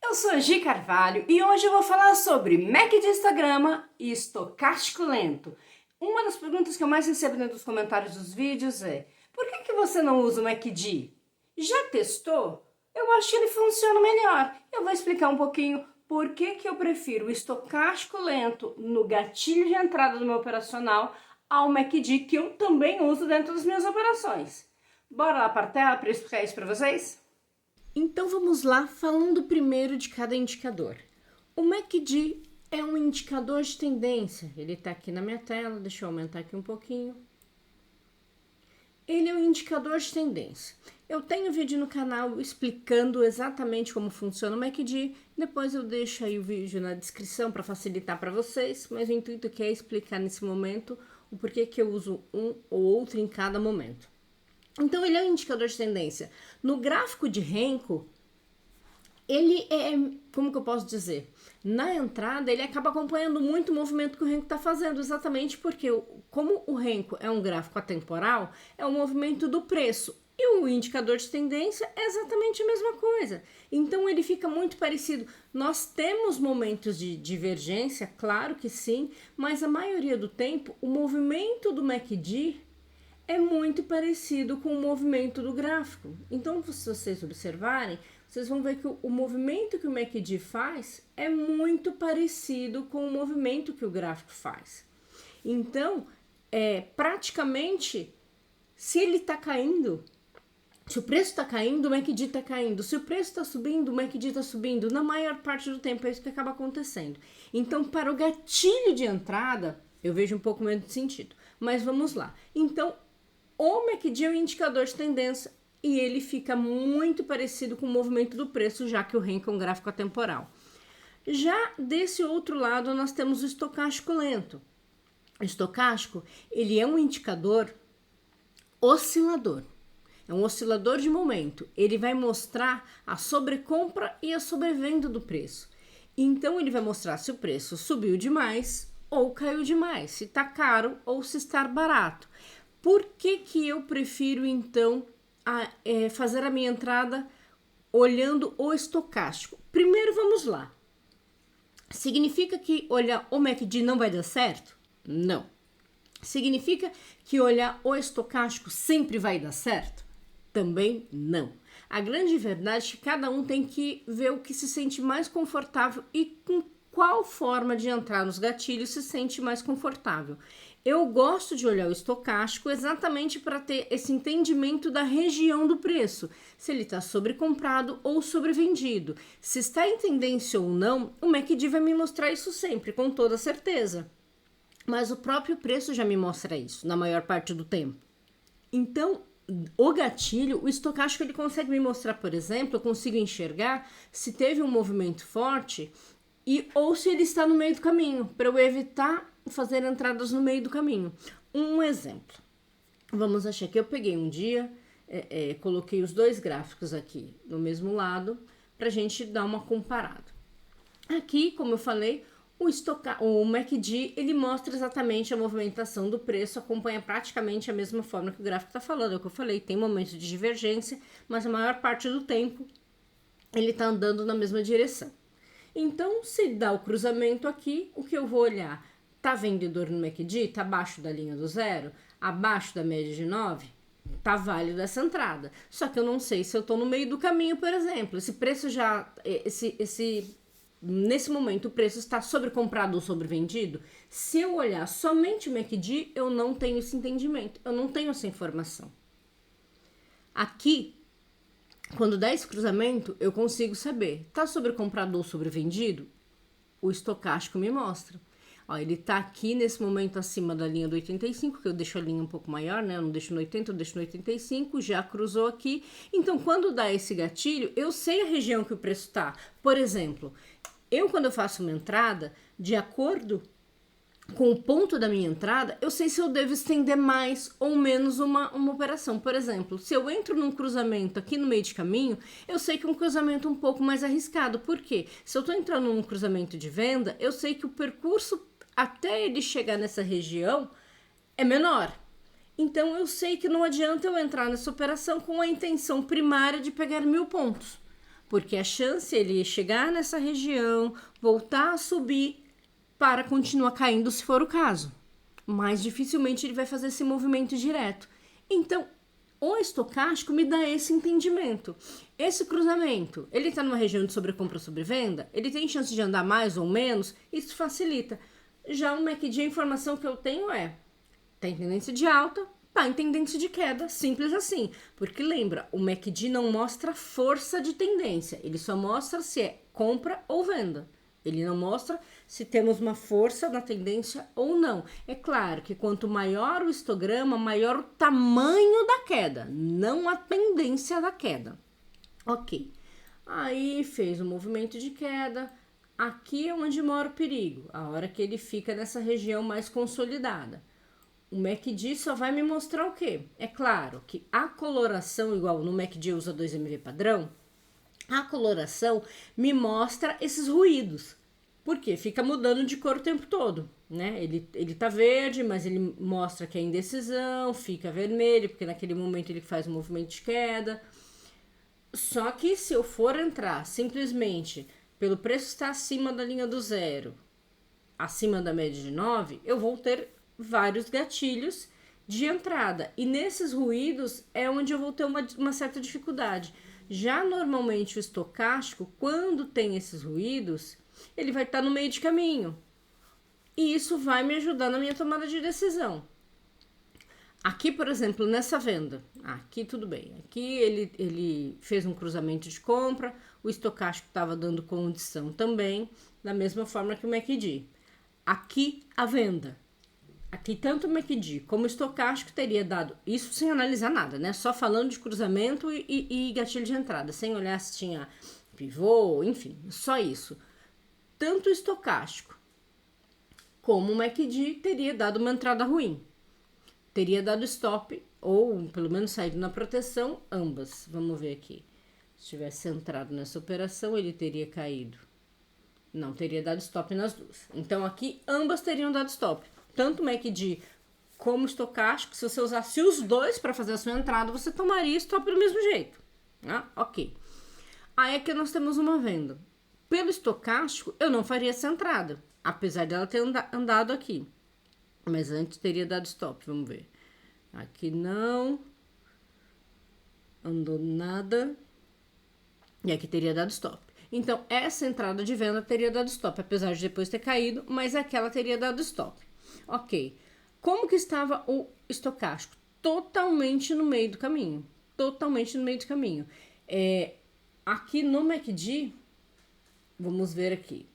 Eu sou a Gi Carvalho e hoje eu vou falar sobre MACD histograma e estocástico lento. Uma das perguntas que eu mais recebo dentro dos comentários dos vídeos é: por que você não usa o MACD? Já testou? Eu acho que ele funciona melhor. Eu vou explicar um pouquinho por que eu prefiro o estocástico lento no gatilho de entrada do meu operacional ao MACD, que eu também uso dentro das minhas operações. Bora lá para a tela para explicar isso para vocês? Então vamos lá, falando primeiro de cada indicador. O MACD é um indicador de tendência. Ele está aqui na minha tela, deixa eu aumentar aqui um pouquinho. Ele é um indicador de tendência. Eu tenho vídeo no canal explicando exatamente como funciona o MACD. Depois eu deixo aí o vídeo na descrição para facilitar para vocês, mas o intuito aqui é explicar nesse momento o porquê que eu uso um ou outro em cada momento. Então, ele é um indicador de tendência. No gráfico de Renko, ele é, como que eu posso dizer? Na entrada, ele acaba acompanhando muito o movimento que o Renko está fazendo, exatamente porque, como o Renko é um gráfico atemporal, é o movimento do preço. E o indicador de tendência é exatamente a mesma coisa. Então, ele fica muito parecido. Nós temos momentos de divergência, claro que sim, mas a maioria do tempo, o movimento do MACD é muito parecido com o movimento do gráfico. Então, se vocês observarem, vocês vão ver que o movimento que o MACD faz é muito parecido com o movimento que o gráfico faz. Então, praticamente, se ele está caindo, se o preço está caindo, o MACD está caindo. Se o preço está subindo, o MACD está subindo. Na maior parte do tempo é isso que acaba acontecendo. Então, para o gatilho de entrada, eu vejo um pouco menos de sentido. Mas vamos lá. Então, o MACD é um indicador de tendência e ele fica muito parecido com o movimento do preço, já que o Renko é um gráfico atemporal. Já desse outro lado, nós temos o estocástico lento. O estocástico, ele é um indicador oscilador. É um oscilador de momento. Ele vai mostrar a sobrecompra e a sobrevenda do preço. Então, ele vai mostrar se o preço subiu demais ou caiu demais, se está caro ou se está barato. Por que eu prefiro, então, fazer a minha entrada olhando o estocástico? Primeiro, vamos lá. Significa que olhar o MACD não vai dar certo? Não. Significa que olhar o estocástico sempre vai dar certo? Também não. A grande verdade é que cada um tem que ver o que se sente mais confortável e com qual forma de entrar nos gatilhos se sente mais confortável. Eu gosto de olhar o estocástico exatamente para ter esse entendimento da região do preço, se ele está sobrecomprado ou sobrevendido. Se está em tendência ou não, o MACD vai me mostrar isso sempre, com toda certeza. Mas o próprio preço já me mostra isso, na maior parte do tempo. Então, o gatilho, o estocástico, ele consegue me mostrar, por exemplo, eu consigo enxergar se teve um movimento forte ou se ele está no meio do caminho, para eu evitar fazer entradas no meio do caminho. Um exemplo. Vamos achar que eu peguei um dia, coloquei os dois gráficos aqui no mesmo lado, para a gente dar uma comparada. Aqui, como eu falei, o MACD, ele mostra exatamente a movimentação do preço, acompanha praticamente a mesma forma que o gráfico está falando. É o que eu falei, tem momentos de divergência, mas a maior parte do tempo ele está andando na mesma direção. Então, se dá o cruzamento aqui, o que eu vou olhar? Tá vendedor no MACD? Tá abaixo da linha do zero? Abaixo da média de 9? Tá válido essa entrada. Só que eu não sei se eu tô no meio do caminho, por exemplo. Esse preço já... Nesse momento, o preço está sobrecomprado ou sobrevendido? Se eu olhar somente o MACD, eu não tenho esse entendimento. Eu não tenho essa informação. Aqui, quando dá esse cruzamento, eu consigo saber, tá sobrecomprado ou sobrevendido? O estocástico me mostra. Ó, ele tá aqui nesse momento acima da linha do 85, que eu deixo a linha um pouco maior, né? Eu não deixo no 80, eu deixo no 85, já cruzou aqui. Então, quando dá esse gatilho, eu sei a região que o preço tá. Por exemplo, quando eu faço uma entrada, de acordo com o ponto da minha entrada, eu sei se eu devo estender mais ou menos uma operação. Por exemplo, se eu entro num cruzamento aqui no meio de caminho, eu sei que é um cruzamento um pouco mais arriscado. Por quê? Se eu estou entrando num cruzamento de venda, eu sei que o percurso até ele chegar nessa região é menor. Então, eu sei que não adianta eu entrar nessa operação com a intenção primária de pegar 1000 pontos. porque a chance é ele chegar nessa região, voltar a subir para continuar caindo se for o caso. Mas dificilmente ele vai fazer esse movimento direto. Então, o estocástico me dá esse entendimento. Esse cruzamento, ele está numa região de sobrecompra ou sobrevenda, ele tem chance de andar mais ou menos, isso facilita. Já o MACD, a informação que eu tenho é, tá em tendência de alta, tá em tendência de queda, simples assim. Porque lembra, o MACD não mostra força de tendência, ele só mostra se é compra ou venda. Ele não mostra se temos uma força na tendência ou não. É claro que quanto maior o histograma, maior o tamanho da queda, não a tendência da queda. Ok. Aí fez um movimento de queda. Aqui é onde mora o perigo, a hora que ele fica nessa região mais consolidada. O MACD só vai me mostrar o quê? É claro que a coloração, igual no MACD usa 2MV padrão, a coloração me mostra esses ruídos. Porque fica mudando de cor o tempo todo, né? Ele tá verde, mas ele mostra que é indecisão, fica vermelho, porque naquele momento ele faz um movimento de queda. Só que se eu for entrar simplesmente pelo preço estar acima da linha do zero, acima da média de 9, eu vou ter vários gatilhos de entrada. E nesses ruídos é onde eu vou ter uma certa dificuldade. Já normalmente o estocástico, quando tem esses ruídos, ele vai estar no meio de caminho. E isso vai me ajudar na minha tomada de decisão. Aqui, por exemplo, nessa venda, aqui tudo bem. Aqui ele fez um cruzamento de compra, o estocástico estava dando condição também, da mesma forma que o MACD. Aqui a venda. Aqui tanto o MACD como o estocástico teria dado, isso sem analisar nada, né? Só falando de cruzamento e gatilho de entrada, sem olhar se tinha pivô, enfim, só isso. Tanto o estocástico como o MACD teria dado uma entrada ruim. Teria dado stop, ou pelo menos saído na proteção, ambas. Vamos ver aqui. Se tivesse entrado nessa operação, ele teria caído. Não, teria dado stop nas duas. Então aqui, ambas teriam dado stop. Tanto o MACD como o estocástico, se você usasse os dois para fazer a sua entrada, você tomaria stop do mesmo jeito. Ah, ok. Aí aqui nós temos uma venda. Pelo estocástico, eu não faria essa entrada, apesar dela ter andado aqui. Mas antes teria dado stop, vamos ver. Aqui não. Andou nada. E aqui teria dado stop. Então, essa entrada de venda teria dado stop, apesar de depois ter caído, mas aquela teria dado stop. Ok. Como que estava o estocástico? Totalmente no meio do caminho. Totalmente no meio do caminho. Aqui no MACD, vamos ver aqui.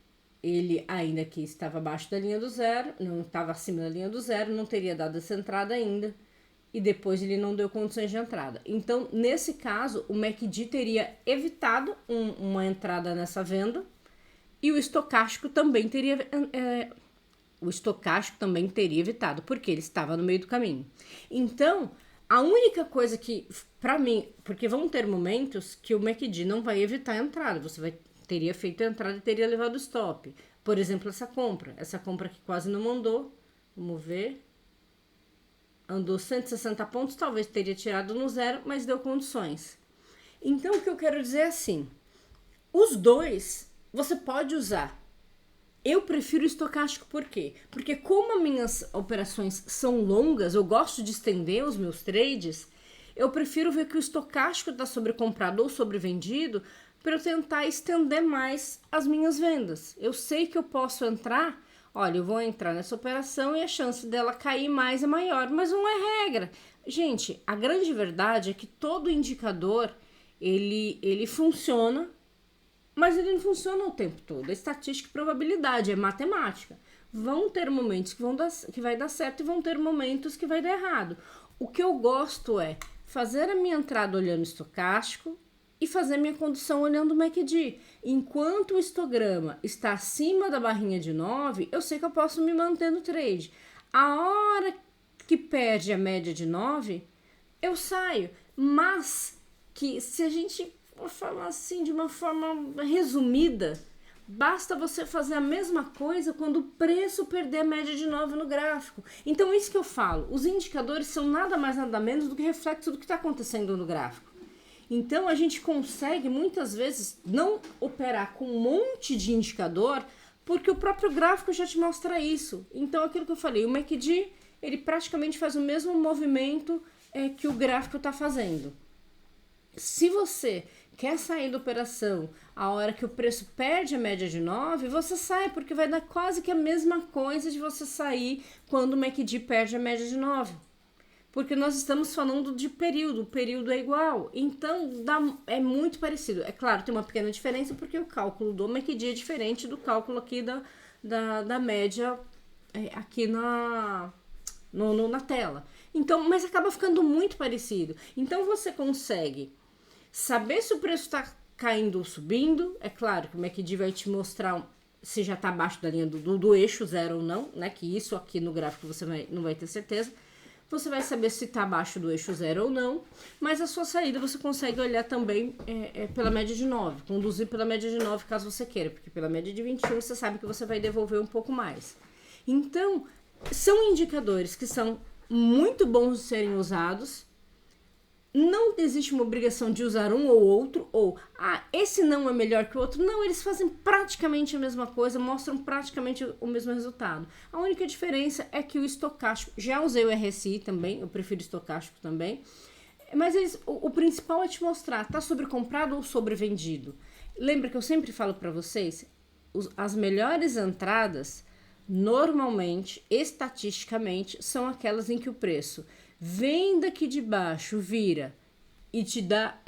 Ele ainda aqui estava abaixo da linha do zero, não estava acima da linha do zero, não teria dado essa entrada ainda. E depois ele não deu condições de entrada. Então, nesse caso, o MACD teria evitado uma entrada nessa venda. E o estocástico também teria... evitado, porque ele estava no meio do caminho. Então, a única coisa que, para mim, porque vão ter momentos que o MACD não vai evitar a entrada, você teria feito a entrada e teria levado o stop. Por exemplo, essa compra que quase não andou, vamos ver, andou 160 pontos, talvez teria tirado no zero, mas deu condições. Então, o que eu quero dizer é assim, os dois você pode usar. Eu prefiro o estocástico, por quê? Porque como as minhas operações são longas, eu gosto de estender os meus trades, eu prefiro ver que o estocástico está sobrecomprado ou sobrevendido para eu tentar estender mais as minhas vendas. Eu sei que eu posso entrar, olha, eu vou entrar nessa operação e a chance dela cair mais é maior, mas não é regra. Gente, a grande verdade é que todo indicador, ele funciona, mas ele não funciona o tempo todo. É estatística e probabilidade, é matemática. Vão ter momentos que vai dar certo e vão ter momentos que vai dar errado. O que eu gosto é fazer a minha entrada olhando o estocástico e fazer a minha condução olhando o MACD. Enquanto o histograma está acima da barrinha de 9, eu sei que eu posso me manter no trade. A hora que perde a média de 9, eu saio. Mas que se a gente for falar assim de uma forma resumida, basta você fazer a mesma coisa quando o preço perder a média de 9 no gráfico. Então, isso que eu falo, os indicadores são nada mais nada menos do que reflexo do que está acontecendo no gráfico. Então a gente consegue muitas vezes não operar com um monte de indicador, porque o próprio gráfico já te mostra isso. Então aquilo que eu falei, o MACD, ele praticamente faz o mesmo movimento que o gráfico está fazendo. Se você quer sair da operação a hora que o preço perde a média de 9, você sai, porque vai dar quase que a mesma coisa de você sair quando o MACD perde a média de 9. Porque nós estamos falando de período, o período é igual, então é muito parecido. É claro, tem uma pequena diferença, porque o cálculo do MACD é diferente do cálculo aqui da média aqui na tela. Então, mas acaba ficando muito parecido. Então você consegue saber se o preço está caindo ou subindo. É claro que o MACD vai te mostrar se já está abaixo da linha do eixo zero ou não, né? Que isso aqui no gráfico você não vai ter certeza. Você vai saber se está abaixo do eixo zero ou não, mas a sua saída você consegue olhar também pela média de 9, conduzir pela média de 9 caso você queira, porque pela média de 21 você sabe que você vai devolver um pouco mais. Então, são indicadores que são muito bons de serem usados. Não existe uma obrigação de usar um ou outro, ou esse não é melhor que o outro. Não, eles fazem praticamente a mesma coisa, mostram praticamente o mesmo resultado. A única diferença é que o estocástico, já usei o RSI também, eu prefiro o estocástico também, mas o principal é te mostrar, tá sobrecomprado ou sobrevendido. Lembra que eu sempre falo para vocês, as melhores entradas, normalmente, estatisticamente, são aquelas em que o preço vem daqui de baixo, vira e te dá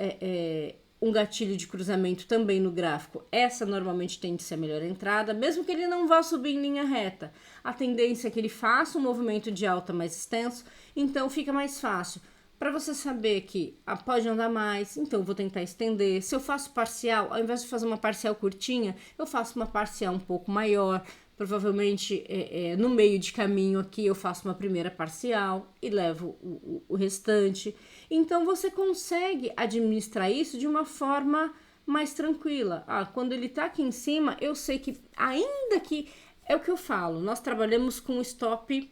um gatilho de cruzamento também no gráfico. Essa normalmente tende a ser a melhor entrada, mesmo que ele não vá subir em linha reta. A tendência é que ele faça um movimento de alta mais extenso, então fica mais fácil. Para você saber que pode andar mais, então eu vou tentar estender. Se eu faço parcial, ao invés de fazer uma parcial curtinha, eu faço uma parcial um pouco maior. Provavelmente no meio de caminho aqui eu faço uma primeira parcial e levo o restante. Então você consegue administrar isso de uma forma mais tranquila. Quando ele tá aqui em cima, eu sei que ainda que é o que eu falo, nós trabalhamos com stop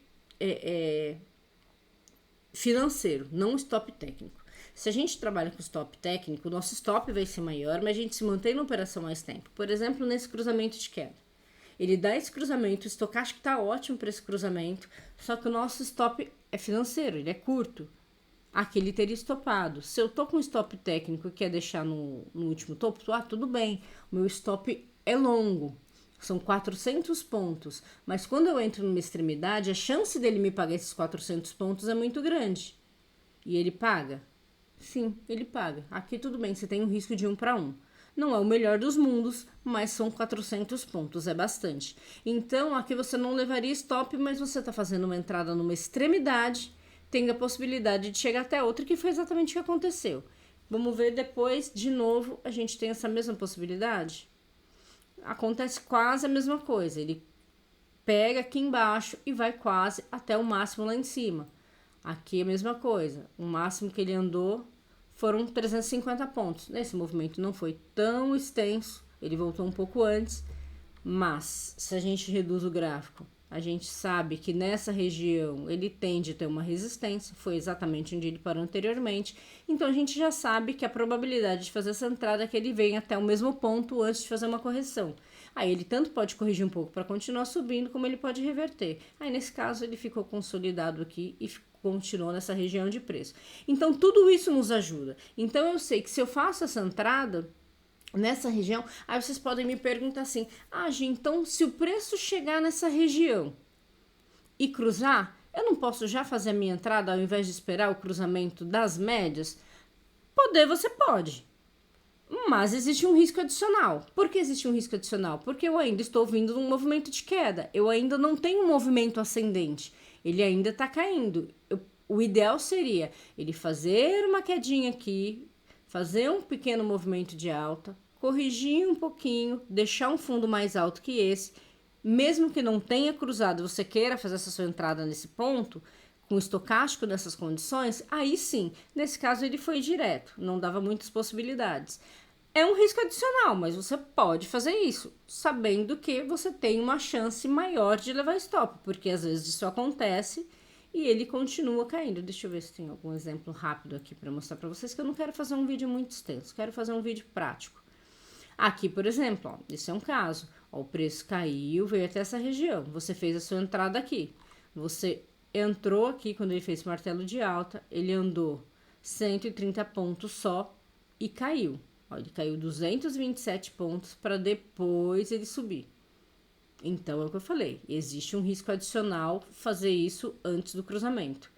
financeiro, não stop técnico. Se a gente trabalha com stop técnico, o nosso stop vai ser maior, mas a gente se mantém na operação mais tempo. Por exemplo, nesse cruzamento de queda. Ele dá esse cruzamento, o estocástico tá ótimo para esse cruzamento, só que o nosso stop é financeiro, ele é curto. Aqui ele teria estopado. Se eu tô com um stop técnico e quer deixar no último topo, tudo bem. O meu stop é longo, são 400 pontos. Mas quando eu entro numa extremidade, a chance dele me pagar esses 400 pontos é muito grande. E ele paga? Sim, ele paga. Aqui tudo bem, você tem um risco de 1 para 1. Não é o melhor dos mundos, mas são 400 pontos, é bastante. Então, aqui você não levaria stop, mas você está fazendo uma entrada numa extremidade, tem a possibilidade de chegar até outra, que foi exatamente o que aconteceu. Vamos ver depois, de novo, a gente tem essa mesma possibilidade? Acontece quase a mesma coisa, ele pega aqui embaixo e vai quase até o máximo lá em cima. Aqui é a mesma coisa, o máximo que ele andou foram 350 pontos. Esse movimento não foi tão extenso, ele voltou um pouco antes, mas se a gente reduz o gráfico, a gente sabe que nessa região ele tende a ter uma resistência, foi exatamente onde ele parou anteriormente, então a gente já sabe que a probabilidade de fazer essa entrada é que ele venha até o mesmo ponto antes de fazer uma correção. Aí ele tanto pode corrigir um pouco para continuar subindo, como ele pode reverter. Aí nesse caso ele ficou consolidado aqui e continuou nessa região de preço. Então tudo isso nos ajuda. Então eu sei que se eu faço essa entrada nessa região, aí vocês podem me perguntar assim, Gi, então se o preço chegar nessa região e cruzar, eu não posso já fazer a minha entrada ao invés de esperar o cruzamento das médias? Você pode. Mas existe um risco adicional. Por que existe um risco adicional? Porque eu ainda estou vindo num movimento de queda. Eu ainda não tenho um movimento ascendente. Ele ainda está caindo. O ideal seria ele fazer uma quedinha aqui, fazer um pequeno movimento de alta, corrigir um pouquinho, deixar um fundo mais alto que esse. Mesmo que não tenha cruzado, você queira fazer essa sua entrada nesse ponto, com o estocástico nessas condições, aí sim, nesse caso ele foi direto, não dava muitas possibilidades. É um risco adicional, mas você pode fazer isso, sabendo que você tem uma chance maior de levar stop, porque às vezes isso acontece e ele continua caindo. Deixa eu ver se tem algum exemplo rápido aqui para mostrar para vocês, que eu não quero fazer um vídeo muito extenso, quero fazer um vídeo prático. Aqui, por exemplo, ó, esse é um caso. Ó, o preço caiu, veio até essa região. Você fez a sua entrada aqui. Você entrou aqui quando ele fez esse martelo de alta, ele andou 130 pontos só e caiu. Ó, ele caiu 227 pontos para depois ele subir. Então, é o que eu falei, existe um risco adicional fazer isso antes do cruzamento.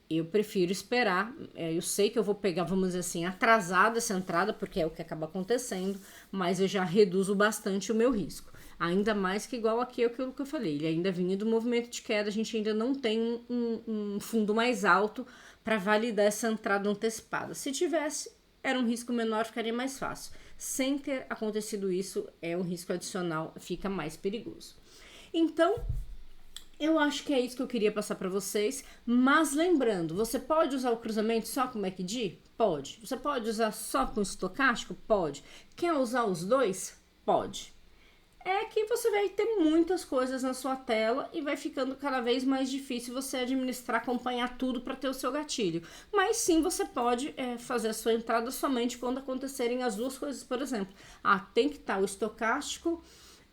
Eu prefiro esperar, eu sei que eu vou pegar, vamos dizer assim, atrasada essa entrada, porque é o que acaba acontecendo, mas eu já reduzo bastante o meu risco. Ainda mais que igual aqui é aquilo que eu falei, ele ainda vinha do movimento de queda, a gente ainda não tem um fundo mais alto para validar essa entrada antecipada. Se tivesse, era um risco menor, ficaria mais fácil. Sem ter acontecido isso, é um risco adicional, fica mais perigoso. Então, eu acho que é isso que eu queria passar para vocês, mas lembrando, você pode usar o cruzamento só com o MACD? Pode. Você pode usar só com o estocástico? Pode. Quer usar os dois? Pode. É que você vai ter muitas coisas na sua tela e vai ficando cada vez mais difícil você administrar, acompanhar tudo para ter o seu gatilho. Mas sim, você pode fazer a sua entrada somente quando acontecerem as duas coisas, por exemplo. Tem que estar o estocástico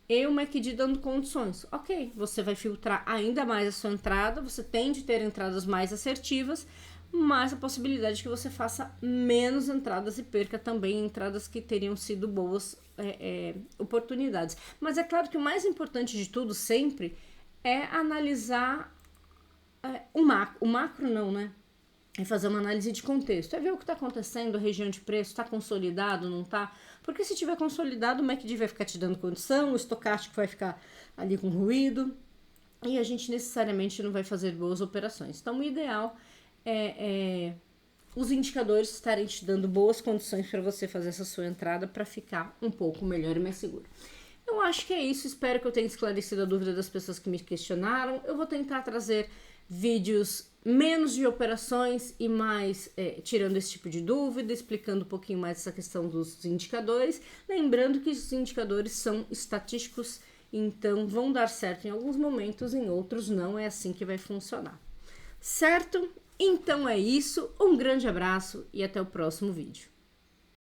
e o MACD dando condições. Ok, você vai filtrar ainda mais a sua entrada, você tende a ter entradas mais assertivas, mas a possibilidade de que você faça menos entradas e perca também entradas que teriam sido boas oportunidades. Mas é claro que o mais importante de tudo sempre é analisar o macro. O macro não, né? É fazer uma análise de contexto, é ver o que está acontecendo, a região de preço, está consolidado, não está? Porque se tiver consolidado, o MACD vai ficar te dando condição, o estocástico vai ficar ali com ruído, e a gente necessariamente não vai fazer boas operações. Então, o ideal é os indicadores estarem te dando boas condições para você fazer essa sua entrada para ficar um pouco melhor e mais seguro. Eu acho que é isso, espero que eu tenha esclarecido a dúvida das pessoas que me questionaram. Eu vou tentar trazer vídeos menos de operações e mais tirando esse tipo de dúvida, explicando um pouquinho mais essa questão dos indicadores. Lembrando que os indicadores são estatísticos, então vão dar certo em alguns momentos, em outros não, é assim que vai funcionar. Certo? Então é isso, um grande abraço e até o próximo vídeo.